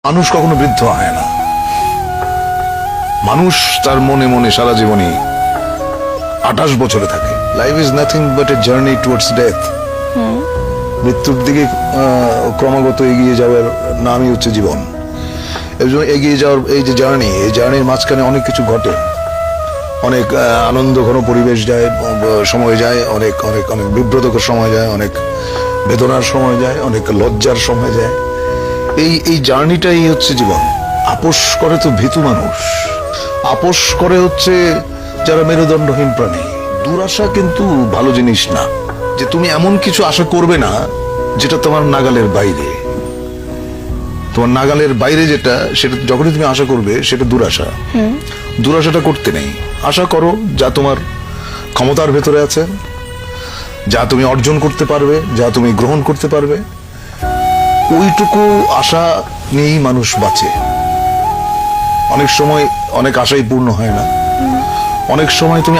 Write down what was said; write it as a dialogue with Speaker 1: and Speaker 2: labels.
Speaker 1: মানুষ কখনো বৃদ্ধ হয় না। মানুষ তার মনে মনে সারা জীবনে 28 বছরে থাকে। Life is nothing but a journey towards death. মৃত্যুর দিকে ক্রমাগত এগিয়ে যাওয়ার নামই হচ্ছে জীবন। এই জন্য এগিয়ে যাওয়ার এই যে জার্নি, এই জার্নির মাঝখানে অনেক কিছু ঘটে, অনেক আনন্দ ঘন পরিবেশ যায়, সময় যায়, অনেক অনেক অনেক বিব্রতকর সময় যায়, অনেক বেদনার সময় যায়, অনেক লজ্জার সময় যায়। এই জার্নিটাই হচ্ছে জীবন। আপোষ করে তো ভীতু মানুষ, আপোষ করে হচ্ছে যারা মেরুদণ্ডহীন প্রাণী। দুরাশা কিন্তু ভালো জিনিস না, যে তুমি এমন কিছু আশা করবে না যেটা তোমার নাগালের বাইরে। তোমার নাগালের বাইরে যেটা, সেটা যখনই তুমি আশা করবে সেটা দুরাশা। দুরাশাটা করতে নেই, আশা করো যা তোমার ক্ষমতার ভেতরে আছে, যা তুমি অর্জন করতে পারবে, যা তুমি গ্রহণ করতে পারবে, ওইটুকু আশা নিয়েই মানুষ বাঁচে। অনেক সময় অনেক আশাই পূর্ণ হয় না, অনেক সময় তুমি